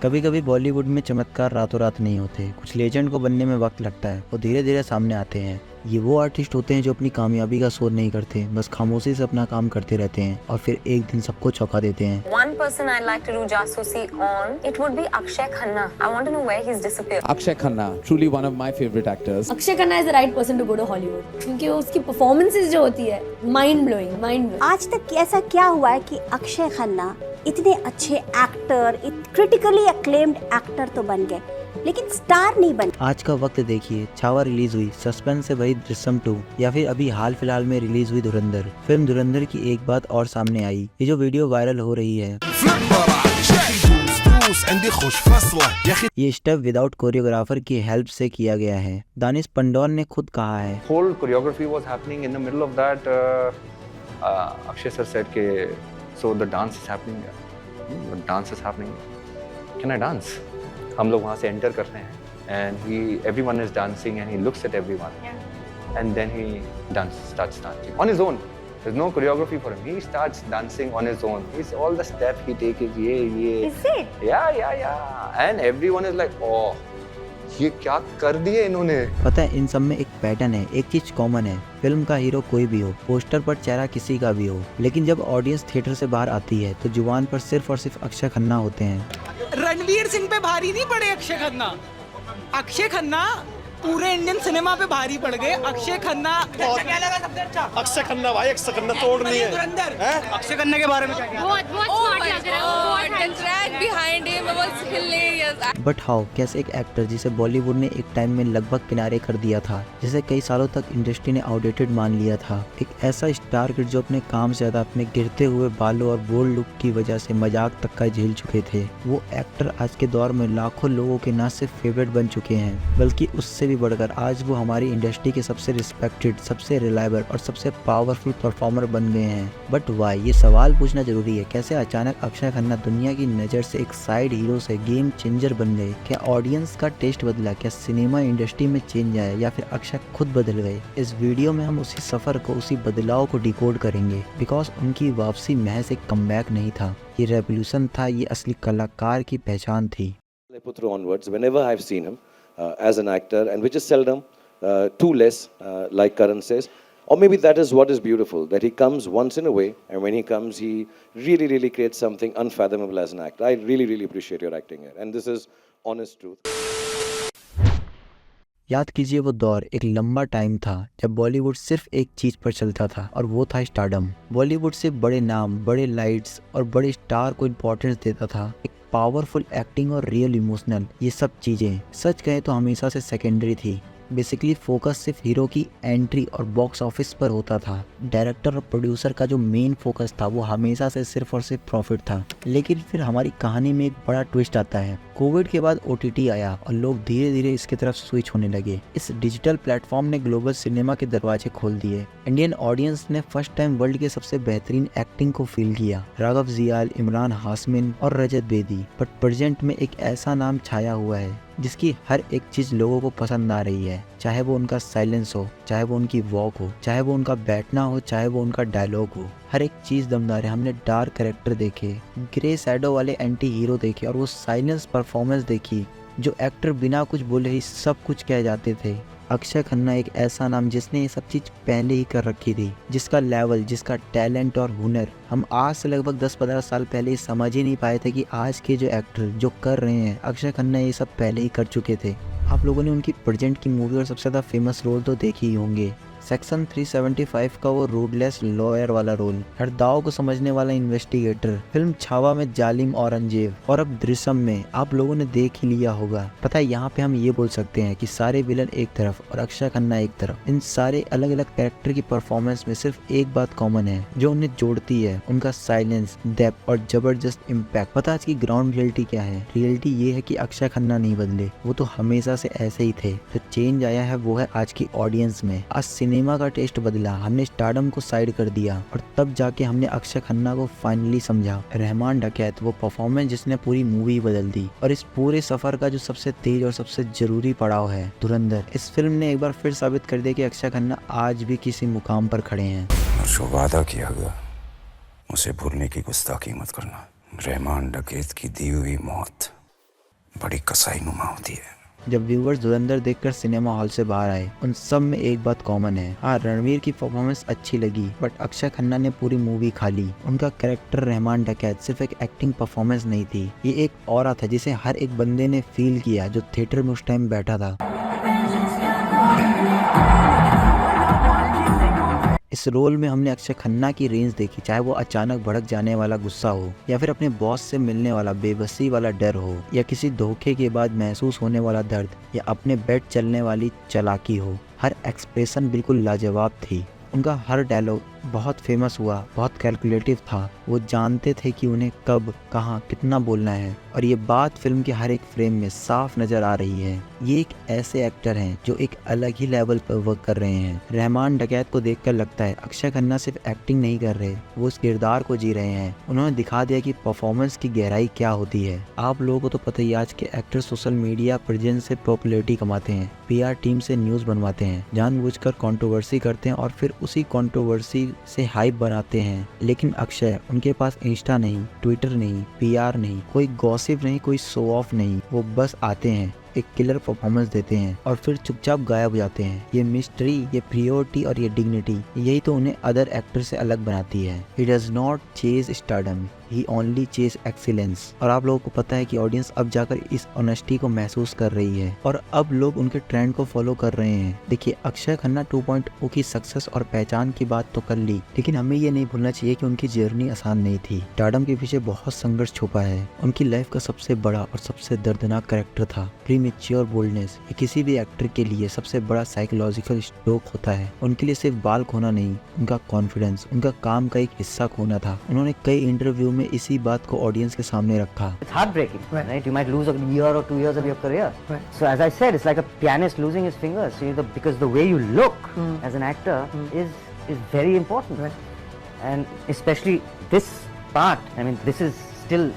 कभी कभी बॉलीवुड में चमत्कार रातों रात नहीं होते, कुछ लेजेंड को बनने में वक्त लगता है, वो धीरे धीरे सामने आते हैं। ये वो आर्टिस्ट होते हैं जो अपनी कामयाबी का शोर नहीं करते, बस खामोशी से अपना काम करते रहते हैं और फिर एक दिन सबको चौंका देते हैं। One person I'd like to do jasusi on, it would be Akshay Khanna. I want to know where he's disappeared. Akshay Khanna, truly one of my favorite actors. Akshay Khanna is the right person to go to Hollywood क्योंकि उसकी performances जो होती है mind blowing. आज तक ऐसा क्या हुआ है कि अक्षय खन्ना इतने अच्छे एक्टर, क्रिटिकली अक्लेम्ड एक्टर तो बन गए लेकिन स्टार नहीं बन। आज का वक्त देखिए, छावा रिलीज हुई, सस्पेंस से भरी दृश्यम 2, या फिर अभी हाल फिलहाल में रिलीज हुई धुरंधर। फिल्म धुरंधर की एक बात और सामने आई, ये जो वीडियो वायरल हो रही है, ये स्टेप विदाउट कोरियोग्राफर की हेल्प से किया गया है। दानिश पंडौर ने खुद कहा है, whole choreography was happening in the middle of that. Akshay sir said ke, so the dance is happening. The dance is happening. Can I dance? हम लोग वहाँ से enter कर रहे हैं and everyone is dancing and he looks at everyone and then he starts dancing on his own. There's no choreography for him. He starts dancing on his own. He's all the steps he takes is ये. Is it? Yeah. And everyone is like, oh, ये क्या कर दिए इन्होंने। पता है इन सब में एक पैटर्न है, एक चीज कॉमन है। फिल्म का हीरो कोई भी हो, पोस्टर पर चेहरा किसी का भी हो, लेकिन जब ऑडियंस थिएटर से बाहर आती है तो जुबान पर सिर्फ और सिर्फ अक्षय खन्ना होते हैं। रणवीर सिंह पे भारी नहीं पड़े अक्षय खन्ना। अक्षय खन्ना पूरे इंडियन सिनेमा पे भारी पड़ गए। अक्षय खन्ना क्या लगा सबसे अच्छा? अक्षय खन्ना भाई, अक्षय खन्ना तोड़ नहीं है। अक्षय खन्ना के बारे में क्या कहना? बट हाउ, कैसे एक एक्टर जिसे बॉलीवुड ने एक टाइम में लगभग किनारे कर दिया था, जिसे कई सालों तक इंडस्ट्री ने आउटडेटेड मान लिया था, एक ऐसा स्टार किड जो अपने काम से ज्यादा अपने गिरते हुए बालों और बोल्ड लुक की वजह से मजाक तक का झेल चुके थे, वो एक्टर आज के दौर में लाखों लोगों के न सिर्फ फेवरेट बन चुके हैं, बल्कि उससे भी बढ़कर आज वो हमारी इंडस्ट्री के सबसे रिस्पेक्टेड, सबसे रिलायबल और सबसे पावरफुल परफॉर्मर बन गए हैं। बट वाई, ये सवाल पूछना जरूरी है, कैसे अचानक अक्षय खन्ना दुनिया की नज़र से एक साइड हीरो से गेम चेंजर बन गए? क्या ऑडियंस का टेस्ट बदला? क्या सिनेमा इंडस्ट्री में चेंज आया या फिर अक्षय खुद बदल गए? इस वीडियो में हम उसी सफर को, उसी बदलाव को डिकोड करेंगे, बिकॉज उनकी वापसी महज एक कमबैक नहीं था, ये रेवोल्यूशन था, ये असली कलाकार की पहचान थी। Onwards, whenever I've seen him as an actor, and which is seldom, too less, like Karan says, or maybe that is what is beautiful, that he comes once in a way, and when he comes, he really creates something unfathomable as an actor. I really appreciate your acting here, and this is honest truth. याद कीजिए वो दौर, एक लंबा time था जब बॉलीवुड सिर्फ एक चीज पर चलता था और वो था स्टारडम। बॉलीवुड से बड़े नाम, बड़े लाइट्स और बड़े स्टार को इम्पोर्टेंस देता था। एक पावरफुल एक्टिंग और रियल इमोशनल, ये सब चीजें सच कहें तो हमेशा से सेकेंडरी थी। बेसिकली फोकस सिर्फ हीरो की एंट्री और बॉक्स ऑफिस पर होता था। डायरेक्टर और प्रोड्यूसर का जो मेन फोकस था वो हमेशा से सिर्फ और सिर्फ प्रॉफिट था। लेकिन फिर हमारी कहानी में एक बड़ा ट्विस्ट आता है। कोविड के बाद OTT आया और लोग धीरे धीरे इसकी तरफ स्विच होने लगे। इस डिजिटल प्लेटफॉर्म ने ग्लोबल सिनेमा के दरवाजे खोल दिए। इंडियन ऑडियंस ने फर्स्ट टाइम वर्ल्ड के सबसे बेहतरीन एक्टिंग को फील किया, राघव जियाल, इमरान हाशमी और रजत बेदी। बट प्रेजेंट में एक ऐसा नाम छाया हुआ है जिसकी हर एक चीज लोगों को पसंद आ रही है, चाहे वो उनका साइलेंस हो, चाहे वो उनकी वॉक हो, चाहे वो उनका बैठना हो, चाहे वो उनका डायलॉग हो। हर एक चीज दमदार है। हमने डार्क कैरेक्टर देखे, ग्रे शैडो वाले एंटी हीरो देखे और वो साइलेंस परफॉर्मेंस देखी जो एक्टर बिना कुछ बोले ही सब कुछ कह जाते थे। अक्षय खन्ना एक ऐसा नाम जिसने ये सब चीज पहले ही कर रखी थी, जिसका लेवल, जिसका टैलेंट और हुनर हम आज से लगभग 10-15 साल पहले समझ ही नहीं पाए थे कि आज के जो एक्टर जो कर रहे हैं, अक्षय खन्ना ये सब पहले ही कर चुके थे। आप लोगों ने उनकी प्रेजेंट की मूवी और सबसे ज़्यादा फेमस रोल तो देखे ही होंगे। सेक्शन 375 का वो रूडलेस लॉयर वाला रोल, हर दाव को समझने वाला इन्वेस्टिगेटर, फिल्म छावा में जालिम औरंगजेब और अब दृश्यम में आप लोगों ने देख ही लिया होगा। पता है, यहाँ पे हम ये बोल सकते हैं कि सारे विलन एक तरफ और अक्षय खन्ना एक तरफ। इन सारे अलग अलग कैरेक्टर की परफॉर्मेंस में सिर्फ एक बात कॉमन है जो उन्हें जोड़ती है, उनका साइलेंस, डेप्थ और जबरदस्त इम्पैक्ट। पता है आज की ग्राउंड रियलिटी क्या है? रियलिटी ये है कि अक्षय खन्ना नहीं बदले, वो तो हमेशा से ऐसे ही थे। जो चेंज आया है वो है आज की ऑडियंस में। आज सिनेमा का टेस्ट बदला, हमने स्टारडम को साइड कर दिया और तब जाके हमने अक्षय खन्ना को फाइनली समझा। रहमान डकैत, वो परफॉर्मेंस जिसने पूरी मूवी बदल दी। और इस पूरे सफर का जो सबसे तेज और सबसे जरूरी पड़ाव है धुरंधर, इस फिल्म ने एक बार फिर साबित कर दिया कि अक्षय खन्ना आज भी किसी मुकाम पर खड़े हैं। जो वादा किया गया उसे भूलने की गुस्ताखी मत करना। रहमान डकैत की दी हुई मौत बड़ी कसाईनुमा होती है। जब व्यूअर्स धुरंधर देखकर सिनेमा हॉल से बाहर आए, उन सब में एक बात कॉमन है। हाँ, रणवीर की परफॉर्मेंस अच्छी लगी, बट अक्षय खन्ना ने पूरी मूवी खा ली। उनका कैरेक्टर रहमान डकैत सिर्फ एक एक्टिंग परफॉर्मेंस नहीं थी, ये एक ऑरा था जिसे हर एक बंदे ने फील किया जो थिएटर में उस टाइम बैठा था। इस रोल में हमने अक्षय खन्ना की रेंज देखी, चाहे वो अचानक भड़क जाने वाला गुस्सा हो, या फिर अपने बॉस से मिलने वाला बेबसी वाला डर हो, या किसी धोखे के बाद महसूस होने वाला दर्द, या अपने बेड चलने वाली चालाकी हो। हर एक्सप्रेशन बिल्कुल लाजवाब थी। उनका हर डायलॉग बहुत फेमस हुआ, बहुत कैलकुलेटिव था। वो जानते थे कि उन्हें कब, कहाँ, कितना बोलना है, और ये बात फिल्म के हर एक फ्रेम में साफ नजर आ रही है। ये एक ऐसे एक्टर हैं जो एक अलग ही लेवल पर वर्क कर रहे हैं। रहमान डकैत को देखकर लगता है अक्षय खन्ना सिर्फ एक्टिंग नहीं कर रहे, वो इस किरदार को जी रहे हैं। उन्होंने दिखा दिया कि परफॉर्मेंस की गहराई क्या होती है। आप लोगों को तो पता ही, आज के एक्टर सोशल मीडिया प्रेजेंस से पॉपुलैरिटी कमाते हैं, PR टीम से न्यूज बनवाते हैं, जानबूझकर कंट्रोवर्सी करते हैं और फिर उसी कंट्रोवर्सी से हाइप बनाते हैं। लेकिन अक्षय, उनके पास इंस्टा नहीं, ट्विटर नहीं, PR नहीं, कोई गॉसिप नहीं, कोई शो ऑफ नहीं। वो बस आते हैं, एक किलर परफॉर्मेंस देते हैं और फिर चुपचाप गायब हो जाते हैं। ये मिस्ट्री, ये प्रियोरिटी और ये डिग्निटी, यही तो उन्हें अदर एक्टर से अलग बनाती है। He does not chase stardom, he only chase excellence. और आप लोगों को पता है कि ऑडियंस अब जाकर इस ऑनेस्टी को महसूस कर रही है और अब लोग उनके ट्रेंड को फॉलो कर रहे हैं। देखिए, अक्षय खन्ना 2.0 की सक्सेस और पहचान की बात तो कर ली, लेकिन हमें ये नहीं भूलना चाहिए कि उनकी जर्नी आसान नहीं थी। स्टारडम के पीछे बहुत संघर्ष छुपा है। उनकी लाइफ का सबसे बड़ा और सबसे दर्दनाक कैरेक्टर था प्रीमेच्योर बोल्डनेस। ये किसी भी एक्टर के लिए सबसे बड़ा साइकोलॉजिकल स्ट्रोक होता है। उनके लिए सिर्फ बाल खोना नहीं, उनका कॉन्फिडेंस, उनका काम का एक हिस्सा खोना था। उन्होंने कई इंटरव्यू में इसी बात को ऑडियंस के सामने रखा। It's heartbreaking, right? You might lose a year or 2 years of your career. So as I said, it's like a pianist losing his fingers. So because the way you look as an actor is very important, and especially this part. I mean, this is still,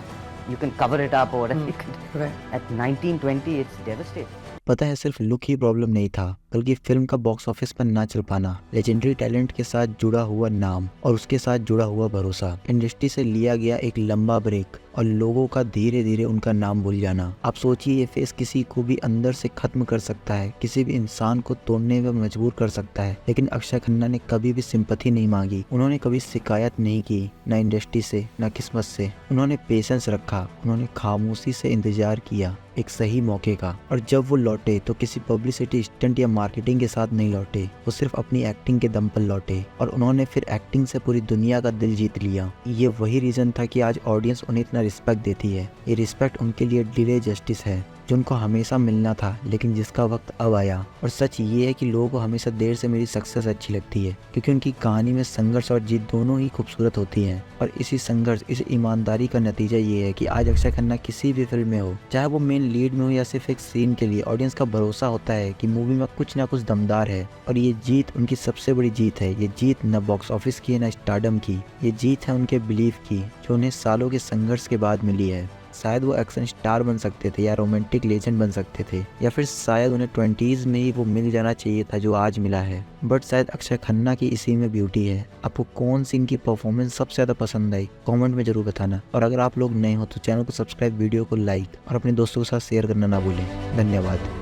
you can cover it up or whatever. At 19, 20, it's devastating. पता है, सिर्फ look ही problem नहीं था, बल्कि film का box office पर ना चल पाना, लेजेंडरी टैलेंट के साथ जुड़ा हुआ नाम और उसके साथ जुड़ा हुआ भरोसा, इंडस्ट्री से लिया गया एक लंबा ब्रेक और लोगों का धीरे धीरे उनका नाम भूल जाना। आप सोचिए, ये फेस किसी को भी अंदर से खत्म कर सकता है, किसी भी इंसान को तोड़ने में मजबूर कर सकता है। लेकिन अक्षय खन्ना ने कभी भी सिंपैथी नहीं मांगी, उन्होंने कभी शिकायत नहीं की, न इंडस्ट्री से न किस्मत से। उन्होंने पेशेंस रखा, उन्होंने खामोशी से इंतजार किया एक सही मौके का। और जब वो लौटे तो किसी पब्लिसिटी स्टंट या मार्केटिंग के साथ नहीं लौटे, वो सिर्फ अपनी एक्टिंग के दम पर लौटे। और उन्होंने फिर एक्टिंग से पूरी दुनिया का दिल जीत लिया। ये वही रीजन था कि आज ऑडियंस उन्हें इतना रिस्पेक्ट देती है। ये रिस्पेक्ट उनके लिए डिले जस्टिस है, जो उनको हमेशा मिलना था, लेकिन जिसका वक्त अब आया। और सच ये है कि लोगों को हमेशा देर से मेरी सक्सेस अच्छी लगती है, क्योंकि उनकी कहानी में संघर्ष और जीत दोनों ही खूबसूरत होती हैं। और इसी संघर्ष, इस ईमानदारी का नतीजा ये है कि आज अक्षय खन्ना किसी भी फिल्म में हो, चाहे वो मेन लीड में हो या सिर्फ एक सीन के लिए, ऑडियंस का भरोसा होता है कि मूवी में कुछ ना कुछ दमदार है। और ये जीत उनकी सबसे बड़ी जीत है। ये जीत न बॉक्स ऑफिस की है, न स्टारडम की। ये जीत है उनके बिलीफ की, जो उन्हें सालों के संघर्ष के बाद मिली है। शायद वो एक्शन स्टार बन सकते थे या रोमांटिक लेजेंड बन सकते थे, या फिर शायद उन्हें 20s में ही वो मिल जाना चाहिए था जो आज मिला है। बट शायद अक्षय खन्ना की इसी में ब्यूटी है। आपको कौन सी इनकी परफॉर्मेंस सबसे ज़्यादा पसंद आई, कमेंट में जरूर बताना। और अगर आप लोग नए हो तो चैनल को सब्सक्राइब, वीडियो को लाइक और अपने दोस्तों के साथ शेयर करना ना भूलें। धन्यवाद।